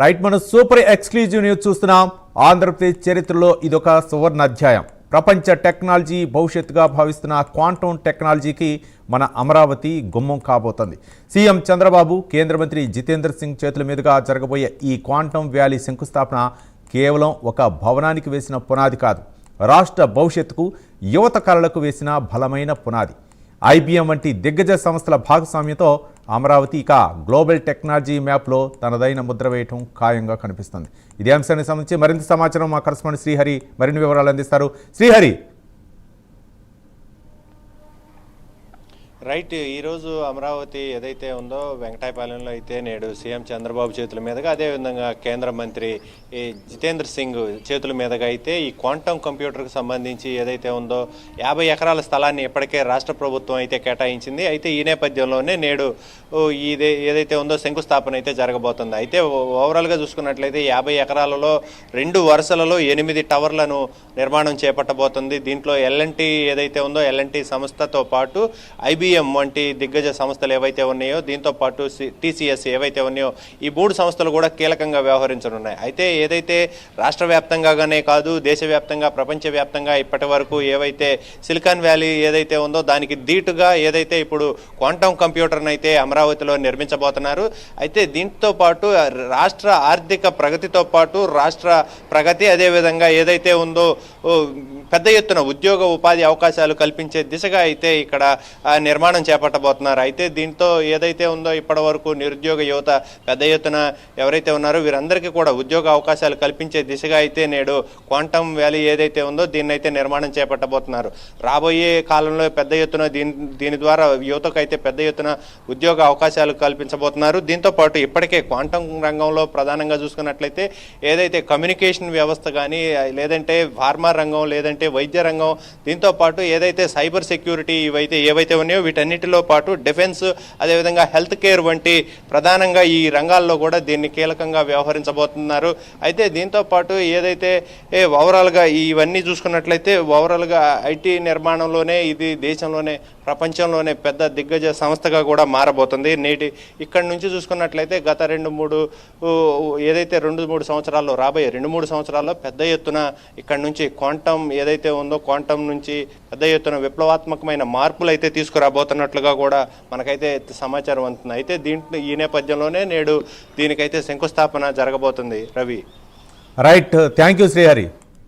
Right, మనం super exclusive news చూస్తున్నాం. ఆంధ్రప్రదేశ్ చరిత్రలో ఇదొక సువర్ణ అధ్యాయం. ప్రపంచ టెక్నాలజీ భవిష్యత్తుగా భావిస్తున్న క్వాంటం టెక్నాలజీకి మన అమరావతి గుమ్మం కాబోతోంది. సీఎం చంద్రబాబు, కేంద్ర మంత్రి జితేంద్ర సింగ్ చేతుల మీదుగా జరగబోయే ఈ క్వాంటం వ్యాలీ శంకుస్థాపన కేవలం ఒక భవనానికి వేసిన పునాది కాదు, రాష్ట్ర భవిష్యత్తుకు, యువత కళలకు వేసిన బలమైన పునాది. ఐబీఎం వంటి దిగ్గజ సంస్థల భాగస్వామ్యంతో అమరావతి ఇక గ్లోబల్ టెక్నాలజీ మ్యాప్లో తనదైన ముద్ర వేయటం ఖాయంగా కనిపిస్తుంది. ఇదే అంశానికి సంబంధించి మరింత సమాచారం మా కరెస్పాండెంట్ శ్రీహరి మరిన్ని వివరాలు అందిస్తారు. శ్రీహరి. రైట్, ఈరోజు అమరావతి ఏదైతే ఉందో వెంకటాయపాలెంలో అయితే నేడు సీఎం చంద్రబాబు చేతుల మీదుగా, అదేవిధంగా కేంద్ర మంత్రి జితేంద్ర సింగ్ చేతుల మీదుగా అయితే ఈ క్వాంటం కంప్యూటర్కి సంబంధించి ఏదైతే ఉందో 50 ఎకరాల స్థలాన్ని ఇప్పటికే రాష్ట్ర ప్రభుత్వం అయితే కేటాయించింది. అయితే ఈ నేపథ్యంలోనే నేడు ఏదైతే ఉందో శంకుస్థాపన అయితే జరగబోతుంది. అయితే ఓవరాల్గా చూసుకున్నట్లయితే 50 ఎకరాలలో 2 వరుసలలో 8 టవర్లను నిర్మాణం చేపట్టబోతుంది. దీంట్లో ఎల్ఎన్టీ ఏదైతే ఉందో ఎల్ఎన్టీ సంస్థతో పాటు ఐబీఎం వంటి దిగ్గజ సంస్థలు ఏవైతే ఉన్నాయో, దీంతో పాటు టీసీఎస్ ఏవైతే ఉన్నాయో, ఈ 3 సంస్థలు కూడా కీలకంగా వ్యవహరించనున్నాయి. అయితే ఏదైతే రాష్ట్ర వ్యాప్తంగానే కాదు, దేశవ్యాప్తంగా, ప్రపంచవ్యాప్తంగా ఇప్పటి వరకు ఏవైతే సిలికాన్ వ్యాలీ ఏదైతే ఉందో దానికి ధీటుగా ఏదైతే ఇప్పుడు క్వాంటం కంప్యూటర్ని అయితే అమరావతిలో నిర్మించబోతున్నారు. అయితే దీంతో పాటు రాష్ట్ర ఆర్థిక ప్రగతితో పాటు రాష్ట్ర ప్రగతి, అదేవిధంగా ఏదైతే ఉందో పెద్ద ఎత్తున ఉద్యోగ ఉపాధి అవకాశాలు కల్పించే దిశగా అయితే ఇక్కడ నిర్మాణం చేపట్టబోతున్నారు. అయితే దీంతో ఏదైతే ఉందో ఇప్పటి వరకు నిరుద్యోగ యువత పెద్ద ఎత్తున ఎవరైతే ఉన్నారో వీరందరికీ కూడా ఉద్యోగ అవకాశాలు కల్పించే దిశగా అయితే నేడు క్వాంటం వ్యాలీ ఏదైతే ఉందో దీన్ని అయితే నిర్మాణం చేపట్టబోతున్నారు. రాబోయే కాలంలో పెద్ద ఎత్తున దీని ద్వారా యువతకు అయితే పెద్ద ఎత్తున ఉద్యోగ అవకాశాలు కల్పించబోతున్నారు. దీంతో పాటు ఇప్పటికే క్వాంటం రంగంలో ప్రధానంగా చూసుకున్నట్లయితే ఏదైతే కమ్యూనికేషన్ వ్యవస్థ కానీ, లేదంటే ఫార్మా రంగం, లేదంటే వైద్య రంగం, దీంతో పాటు ఏదైతే సైబర్ సెక్యూరిటీ ఏవైతే ఉన్నాయో వీటన్నిటిలో పాటు డిఫెన్స్, అదేవిధంగా హెల్త్ కేర్ వంటి ప్రధానంగా ఈ రంగాల్లో కూడా దీన్ని కీలకంగా వ్యవహరించబోతున్నారు. అయితే దీంతో పాటు ఏదైతే ఓవరాల్గా ఇవన్నీ చూసుకున్నట్లయితే ఓవరాల్గా ఐటీ నిర్మాణంలోనే ఇది దేశంలోనే, ప్రపంచంలోనే పెద్ద దిగ్గజ సంస్థగా కూడా మారబోతుంది. ఇక్కడి నుంచి చూసుకున్నట్లయితే గత 2-3 సంవత్సరాల్లో, రాబోయే 2-3 సంవత్సరాల్లో పెద్ద ఎత్తున ఇక్కడి నుంచి క్వాంటం ఏదైతే ఉందో క్వాంటం నుంచి పెద్ద ఎత్తున విప్లవాత్మకమైన మార్పులు అయితే తీసుకురాబోతున్నట్లుగా కూడా మనకైతే సమాచారం అందుతుంది. అయితే ఈ నేపథ్యంలోనే నేడు దీనికైతే శంకుస్థాపన జరగబోతుంది. Ravi. Right, thank you Srihari.